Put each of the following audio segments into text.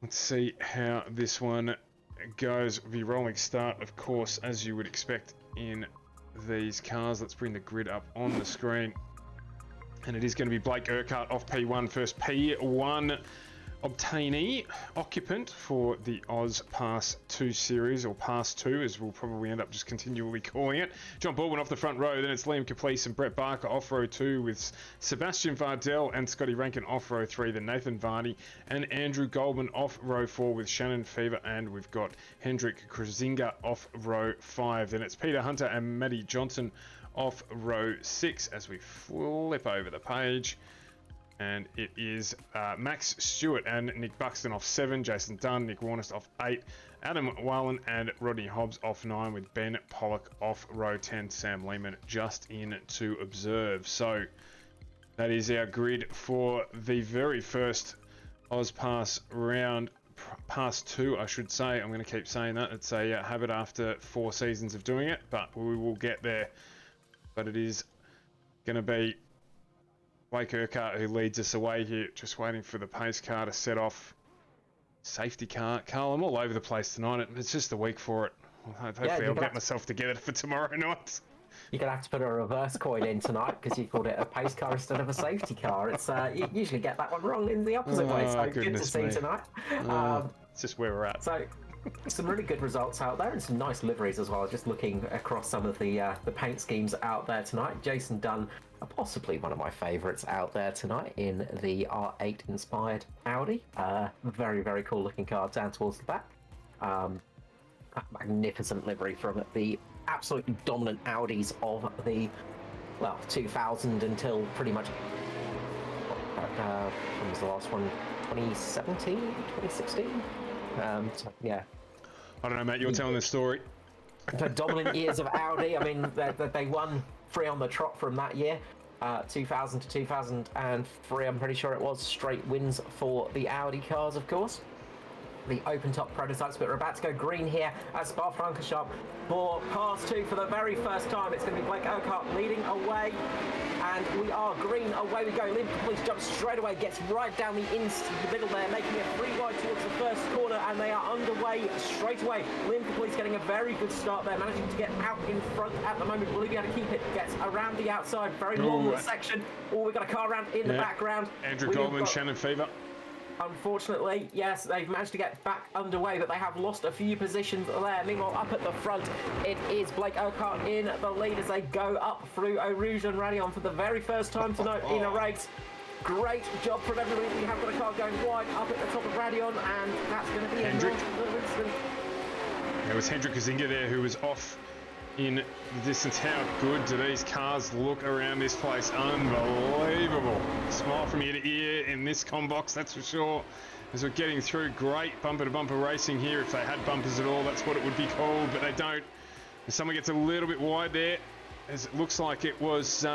Let's see how this one goes. The rolling start, of course, as you would expect in these cars. Let's bring the grid up on the screen. And it is going to be Blake Urquhart off P1 first. P1 obtainee, occupant for the AUSPASS 2 series, or Pass 2 as we'll probably end up just continually calling it. John Baldwin off the front row, then it's Liam Caplice and Brett Barker off row 2 with Sebastian Vardell and Scotty Rankin off row 3, then Nathan Varney and Andrew Goldman off row 4 with Shannon Fever, and we've got Hendrik Krzinga off row 5. Then it's Peter Hunter and Maddie Johnson off row 6 as we flip over the page. And it is Max Stewart and Nick Buxton off 7, Jason Dunn, Nick Warnest off 8, Adam Wallen and Rodney Hobbs off 9 with Ben Pollock off row 10, Sam Lehman just in to observe. So that is our grid for the very first AUSPASS round, Pass 2 I should say. I'm going to keep saying that. It's a habit after 4 seasons of doing it, but we will get there. But it is going to be Blake Urquhart who leads us away here, just waiting for the pace car to set off. Safety car. Carl, I'm all over the place tonight. It's just a week for it. Hopefully I'll get myself together for tomorrow night. You're going to have to put a reverse coin in tonight because you called it a pace car instead of a safety car. It's you usually get that one wrong in the opposite way, so good to see tonight. It's just where we're at. So some really good results out there and some nice liveries as well. Just looking across some of the paint schemes out there tonight. Jason Dunn, possibly one of my favourites out there tonight in the R8 inspired Audi. Very, very cool looking car down towards the back. Magnificent livery from the absolutely dominant Audis of the 2000 until pretty much when was the last one? 2017, 2016. So, yeah. I don't know, mate. You're telling the story. The dominant years of Audi. I mean, they won 3 on the trot from that year. 2000 to 2003, I'm pretty sure it was, straight wins for the Audi cars, of course. The open-top prototypes, but we're about to go green here at Spa-Francorchamps for Pass 2 for the very first time. It's going to be Blake Urquhart leading away, and we are green. Away we go. Liam Caplice jumps straight away, gets right down the middle there, making it 3 wide towards the first corner, and they are underway straight away. Liam Caplice getting a very good start there, managing to get out in front at the moment. Will he be able to keep it? Gets around the outside, very long section. Oh, we've got a car around in the background. Andrew Goldman, Shannon Fever. Unfortunately, yes, they've managed to get back underway, but they have lost a few positions there. Meanwhile, up at the front, it is Blake Urquhart in the lead as they go up through Eau Rouge and Radion for the very first time tonight in a race. Great job from everybody. We have got a car going wide up at the top of Radion, and that's going to be Hendrik. Instant. There was Hendrik Krzinga there who was off in the distance. How good do these cars look around this place? Unbelievable. Smile from ear to ear in this combox, that's for sure. As we're getting through, great bumper-to-bumper racing here. If they had bumpers at all, that's what it would be called, but they don't. And someone gets a little bit wide there, as it looks like it was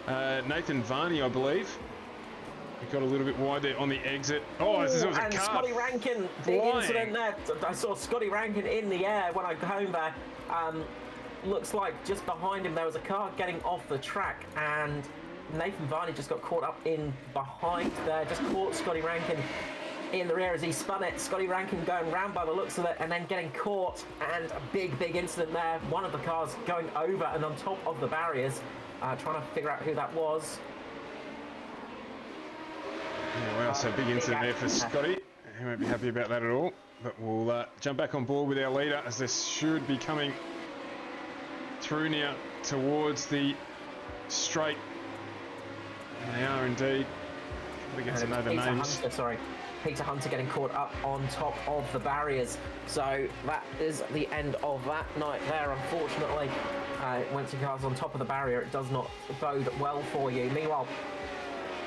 Nathan Varney, I believe. He got a little bit wide there on the exit. Oh, this was a and car Scotty Rankin, the flying. incident there. I saw Scotty Rankin in the air when I got home there. Looks like just behind him there was a car getting off the track, and Nathan Varney just got caught up in behind there, just caught Scotty Rankin in the rear as he spun it. Scotty Rankin going round by the looks of it, and then getting caught, and a big incident there. One of the cars going over and on top of the barriers, trying to figure out who that was. Yeah, wow, so big incident there for Scotty. He won't be happy about that at all. But we'll jump back on board with our leader, as this should be coming through now towards the straight. And they are indeed. We get to know the names. Peter Hunter getting caught up on top of the barriers. So that is the end of that night there, unfortunately. Once your car's on top of the barrier, it does not bode well for you. Meanwhile,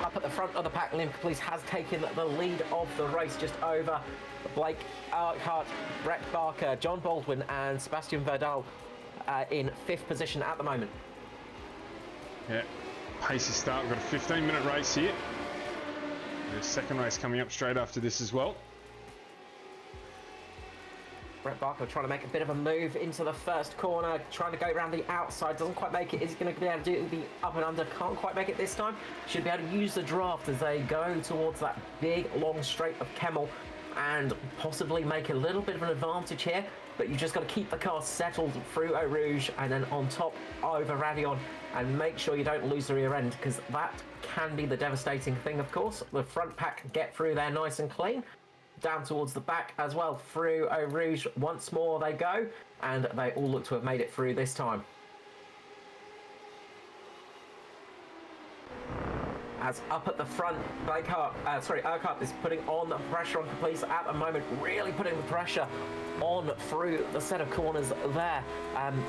up at the front of the pack, Limca Police has taken the lead of the race, just over Blake Urquhart, Brett Barker, John Baldwin and Sebastian Verdal in 5th position at the moment. Yeah, pacey start. We've got a 15-minute race here. The second race coming up straight after this as well. Brett Barker trying to make a bit of a move into the first corner, trying to go around the outside, doesn't quite make it. Is he going to be able to do the up and under? Can't quite make it this time. Should be able to use the draft as they go towards that big long straight of Kemmel and possibly make a little bit of an advantage here. But you've just got to keep the car settled through Eau Rouge and then on top over Radion, and make sure you don't lose the rear end, because that can be the devastating thing, of course. The front pack get through there nice and clean. Down towards the back as well, through Eau Rouge once more they go, and they all look to have made it through this time. As up at the front, Urquhart is putting on the pressure on the police at the moment, really putting the pressure on through the set of corners there,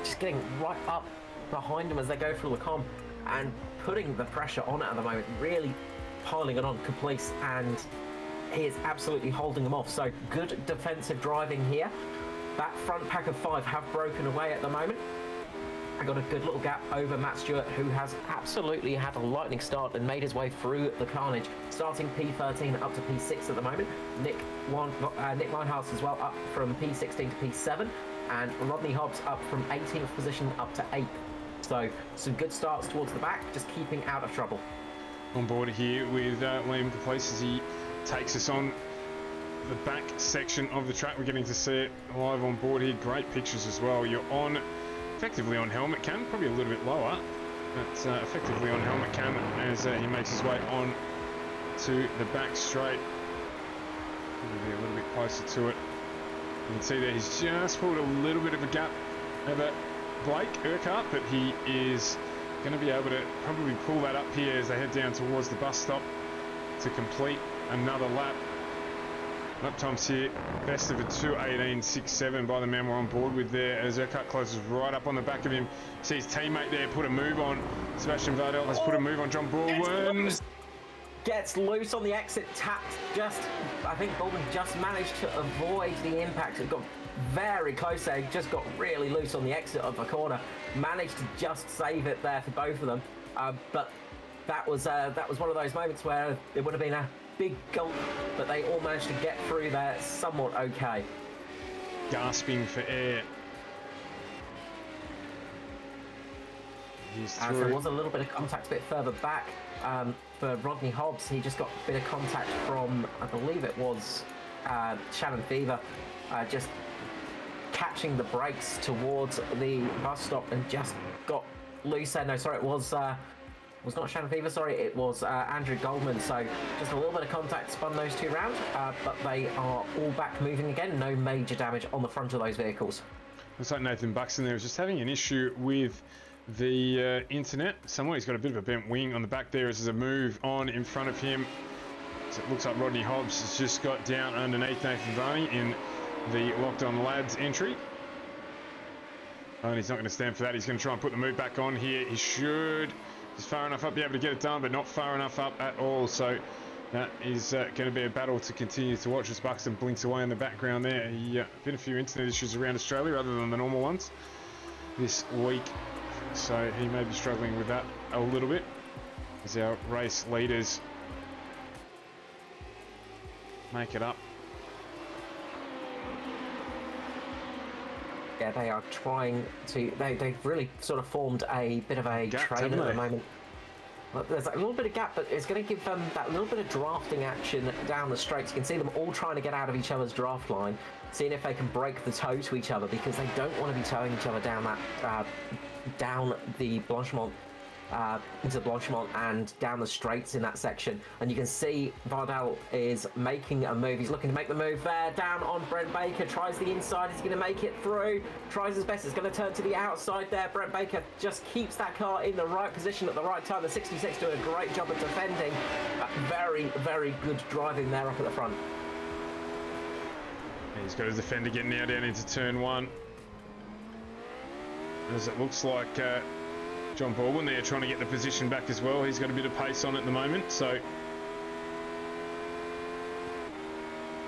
just getting right up behind them as they go through the com and putting the pressure on at the moment, really piling it on Caplice, and he is absolutely holding them off. So good defensive driving here. That front pack of 5 have broken away at the moment. I got a good little gap over Matt Stewart, who has absolutely had a lightning start and made his way through the carnage, starting P13 up to P6 at the moment. Nick Linehouse as well up from P16 to P7, and Rodney Hobbs up from 18th position up to 8th. So some good starts towards the back, just keeping out of trouble. On board here with Liam Caplice as he takes us on the back section of the track. We're getting to see it live on board here. Great pictures as well. You're on effectively on helmet cam, probably a little bit lower, but effectively on helmet cam as he makes his way on to the back straight. Be a little bit closer to it. You can see there he's just pulled a little bit of a gap over Blake Urquhart, but he is going to be able to probably pull that up here as they head down towards the bus stop to complete another lap. Lap times here, best of a 2:18.67 by the man we're on board with there, as Urquhart closes right up on the back of him. See his teammate there put a move on. Sebastian Verdal has put a move on John Baldwin. Gets loose on the exit, tapped I think Baldwin just managed to avoid the impact. It got very close there, just got really loose on the exit of the corner. Managed to just save it there for both of them. But that was one of those moments where it would have been a big gulp, but they all managed to get through there somewhat okay. Gasping for air. As there was a little bit of contact a bit further back for Rodney Hobbs. He just got a bit of contact from, I believe it was Shannon Fever, just catching the brakes towards the bus stop and just got loose there. No, sorry, it was not Shannon Fever, sorry, it was Andrew Goldman. So just a little bit of contact spun those two round, but they are all back moving again. No major damage on the front of those vehicles. Looks like Nathan Buxton there was just having an issue with the internet. Somewhere he's got a bit of a bent wing on the back there as there's a move on in front of him. So it looks like Rodney Hobbs has just got down underneath Nathan Varney in the Locked On Lads entry. And he's not going to stand for that. He's going to try and put the move back on here. He should just far enough up, be able to get it done, but not far enough up at all. So that is going to be a battle to continue to watch as Buxton blinks away in the background there. Been a few internet issues around Australia other than the normal ones this week. So he may be struggling with that a little bit as our race leaders make it up. Yeah, they are trying to. They've really sort of formed a bit of a Gap, train at haven't the they? moment. But there's a little bit of gap, but it's going to give them that little bit of drafting action down the straights. You can see them all trying to get out of each other's draft line, seeing if they can break the toe to each other, because they don't want to be towing each other down that down the Blanchimont. Into Blanchimont and down the straights in that section, and you can see Vardell is making a move. He's looking to make the move there, down on Brent Baker, tries the inside, he's going to make it through, tries his best, it's going to turn to the outside there. Brent Baker just keeps that car in the right position at the right time. The 66 doing a great job of defending. Very, very good driving there up at the front. He's got his defender getting now down into turn 1. As it looks like John Baldwin there trying to get the position back as well. He's got a bit of pace on at the moment, so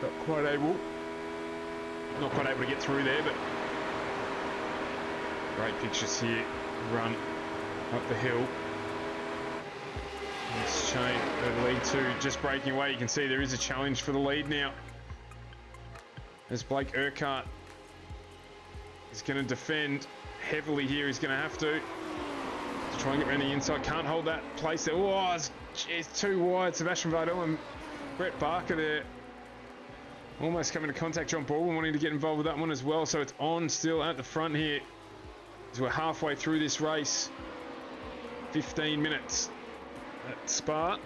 not quite able to get through there, but great pictures here. Run up the hill. This chain, the lead 2 just breaking away. You can see there is a challenge for the lead now. As Blake Urquhart is going to defend heavily here. He's going to have to try and get around the inside. Can't hold that place there. Oh, it's too wide. Sebastian Vardell and Brett Barker there almost coming to contact. John Baldwin wanting to get involved with that one as well. So it's on still at the front here as we're halfway through this race. 15 minutes at Spa.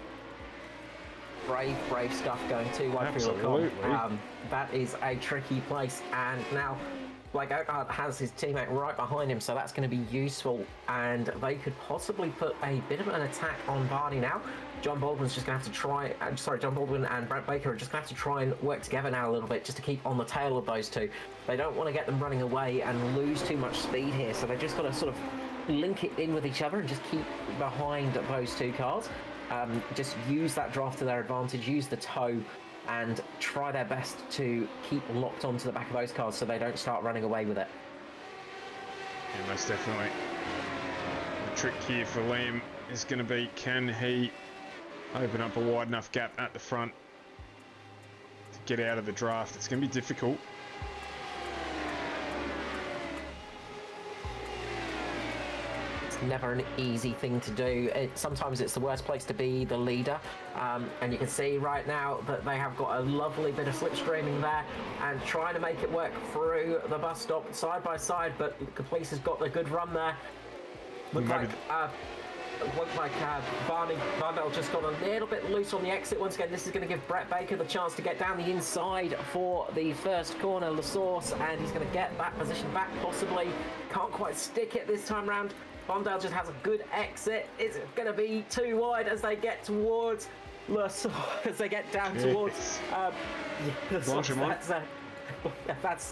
Brave stuff going too wide for your con. That is a tricky place, and now Blake Urquhart has his teammate right behind him, so that's going to be useful, and they could possibly put a bit of an attack on Varney now. John Baldwin's just going to have to try, John Baldwin and Brent Baker are just going to have to try and work together now a little bit just to keep on the tail of those two. They don't want to get them running away and lose too much speed here, so they've just got to sort of link it in with each other and just keep behind those two cars. Just use that draft to their advantage, use the toe, and try their best to keep locked onto the back of those cars so they don't start running away with it. Yeah, most definitely. The trick here for Liam is going to be, can he open up a wide enough gap at the front to get out of the draft? It's going to be difficult. Never an easy thing to do. Sometimes it's the worst place to be the leader, and you can see right now that they have got a lovely bit of slipstreaming there and trying to make it work through the bus stop side by side, but Caplice has got a good run there. Looked like Vardell just got a little bit loose on the exit. Once again, this is going to give Brett Baker the chance to get down the inside for the first corner, La Source, and he's going to get that position back possibly. Can't quite stick it this time round. Vardell just has a good exit. It's going to be too wide as they get towards La Source, as they get down towards that's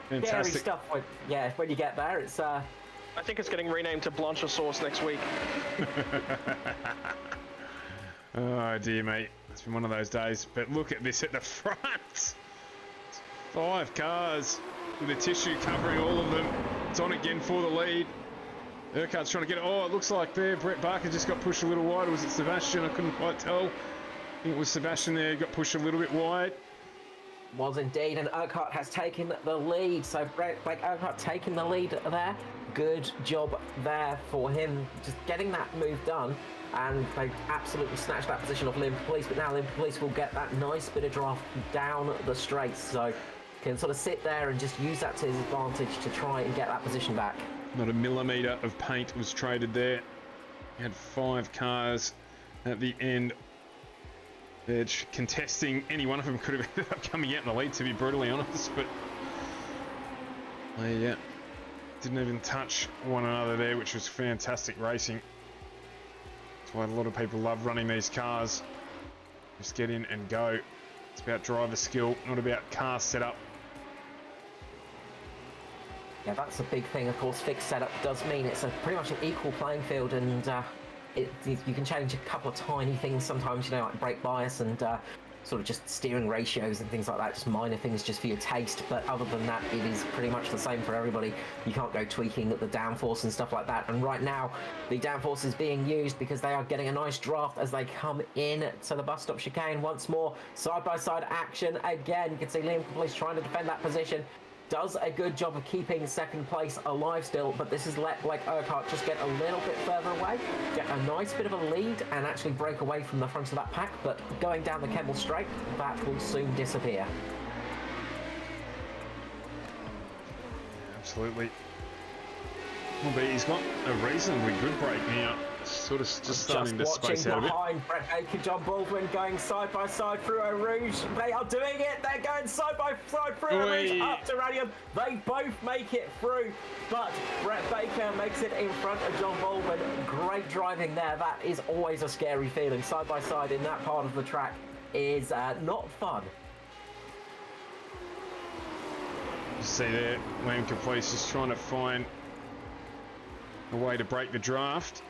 scary stuff when you get there. It's I think it's getting renamed to Blanche Sauce next week. Oh dear, mate. It's been one of those days. But look at this at the front. 5 cars with a tissue covering all of them. It's on again for the lead. Urquhart's trying to get it. Oh, it looks like there Brett Barker just got pushed a little wide. Or was it Sebastian? I couldn't quite tell. I think it was Sebastian there, got pushed a little bit wide. Was indeed, and Urquhart has taken the lead. So Blake Urquhart taking the lead there. Good job there for him, just getting that move done. And they absolutely snatched that position off Liverpool Police, but now Liverpool Police will get that nice bit of draft down the straights. So can sort of sit there and just use that to his advantage to try and get that position back. Not a millimetre of paint was traded there. He had 5 cars at the end. They're contesting. Any one of them could have ended up coming out in the lead, to be brutally honest, but they didn't even touch one another there, which was fantastic racing. That's why a lot of people love running these cars. Just get in and go. It's about driver skill, not about car setup. Yeah, that's a big thing. Of course, fixed setup does mean it's pretty much an equal playing field, and you can change a couple of tiny things sometimes, like brake bias and sort of just steering ratios and things like that, just minor things just for your taste, but other than that, it is pretty much the same for everybody. You can't go tweaking the downforce and stuff like that, and right now, the downforce is being used because they are getting a nice draft as they come in to the bus stop chicane once more. Side-by-side action again. You can see Liam Caplice trying to defend that position. Does a good job of keeping second place alive still, but this has let Blake Urquhart just get a little bit further away, get a nice bit of a lead, and actually break away from the front of that pack, but going down the Kemmel Straight, that will soon disappear. Absolutely. Well, but he's got a reasonably good break now. Sort of just starting to space out a bit. Behind Brett Baker, John Baldwin going side by side through Eau Rouge. They are doing it. They're going side by side through Eau Rouge up to Radium. They both make it through, but Brett Baker makes it in front of John Baldwin. Great driving there. That is always a scary feeling. Side by side in that part of the track is not fun. You see there, Liam Caplice is trying to find a way to break the draft,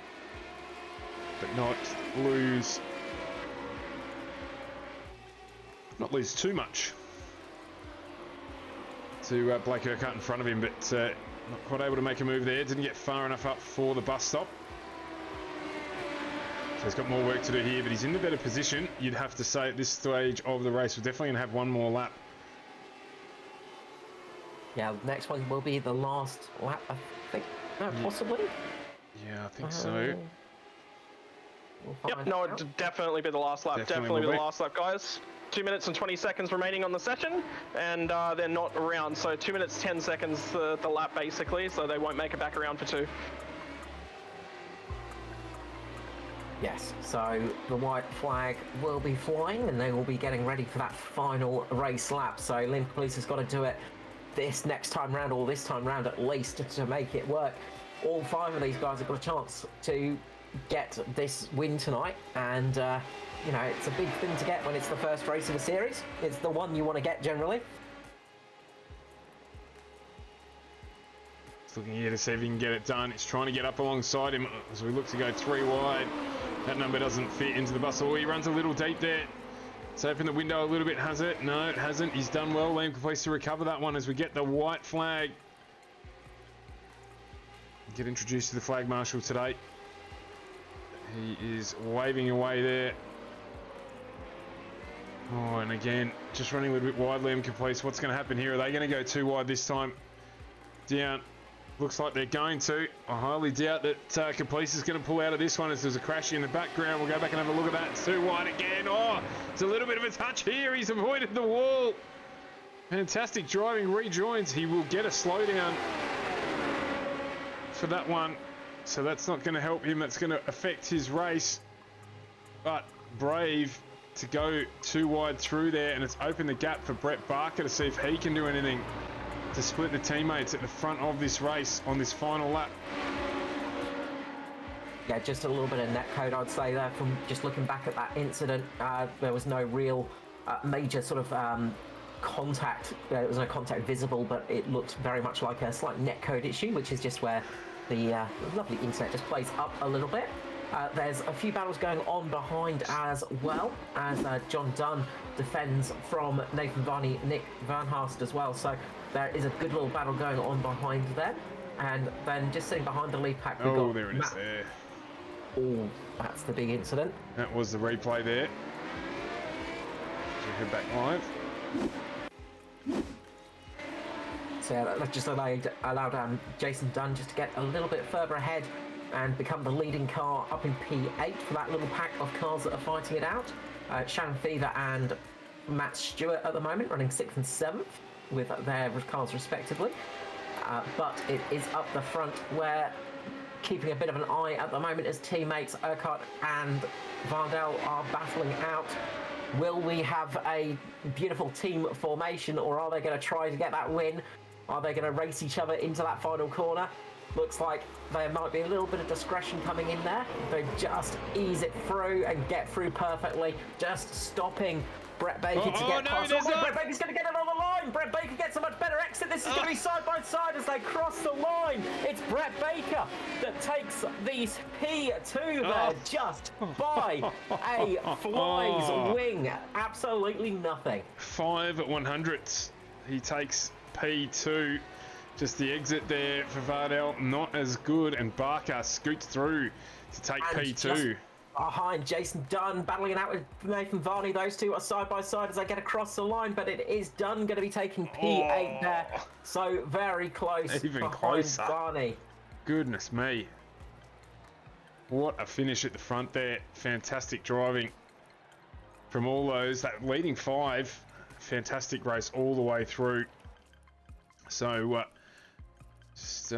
but not lose too much to Blake Urquhart in front of him, but not quite able to make a move there. Didn't get far enough up for the bus stop. So he's got more work to do here, but he's in the better position, you'd have to say, at this stage of the race. We're definitely going to have one more lap. Yeah, the next one will be the last lap, I think. No, possibly? Yeah, I think so. Yep, no, it'd definitely be the last lap. Definitely be the last lap, guys. 2 minutes and 20 seconds remaining on the session, and they're not around. So 2 minutes, 10 seconds the lap, basically, so they won't make it back around for 2. Yes, so the white flag will be flying, and they will be getting ready for that final race lap. So Liam Caplice has got to do it this next time round, or this time round at least, to make it work. All 5 of these guys have got a chance to get this win tonight, and you know, it's a big thing to get when it's the first race of a series. It's the one you want to get generally. It's looking here to see if he can get it done. It's trying to get up alongside him as we look to go 3 wide. That number doesn't fit into the bus. Oh, he runs a little deep there. It's opened the window a little bit, has it? No, it hasn't. He's done well. Liam Caplice to recover that one as we get the white flag. Get introduced to the flag marshal today. He is waving away there. Oh, and again, just running a little bit wide, Liam Caplice. What's going to happen here? Are they going to go 2 wide this time? Down. Looks like they're going to. I highly doubt that Caplice is going to pull out of this one as there's a crash in the background. We'll go back and have a look at that. It's 2 wide again. Oh, it's a little bit of a touch here. He's avoided the wall. Fantastic driving. Rejoins. He will get a slowdown for that one. So that's not going to help him. That's going to affect his race. But brave to go 2 wide through there, and it's opened the gap for Brett Barker to see if he can do anything to split the teammates at the front of this race on this final lap. Yeah, just a little bit of netcode, I'd say, there from just looking back at that incident. There was no real major sort of contact. There was no contact visible, but it looked very much like a slight netcode issue, which is just where the lovely internet just plays up a little bit. There's a few battles going on behind as well, as John Dunn defends from Nathan Varney, Nick Vanhast as well. So there is a good little battle going on behind there. And then just sitting behind the lead pack, we've got there it is there. Oh, that's the big incident. That was the replay there. So head back live. So yeah, that just allowed Jason Dunn just to get a little bit further ahead and become the leading car up in P8 for that little pack of cars that are fighting it out. Shannon Fever and Matt Stewart at the moment running 6th and 7th with their cars respectively. But it is up the front where keeping a bit of an eye at the moment as teammates Urquhart and Vardell are battling out. Will we have a beautiful team formation, or are they going to try to get that win? Are they going to race each other into that final corner? Looks like there might be a little bit of discretion coming in there. They just ease it through and get through perfectly, just stopping Brett Baker to get past. Brett Baker's going to get it on the line! line. Brett Baker gets a much better exit. This is going to be side by side as they cross the line. It's Brett Baker that takes these P2 there just by a fly's wing. Absolutely nothing. 5 100ths. He takes P2. Just the exit there for Vardell, not as good, and Barker scoots through to take And P2. just behind Jason Dunn, battling it out with Nathan Varney. Those two are side by side as they get across the line, but it is Dunn going to be taking P8 there. So very close. Even behind closer. Varney. Goodness me. What a finish at the front there. Fantastic driving from all those. That leading 5, fantastic race all the way through. So, just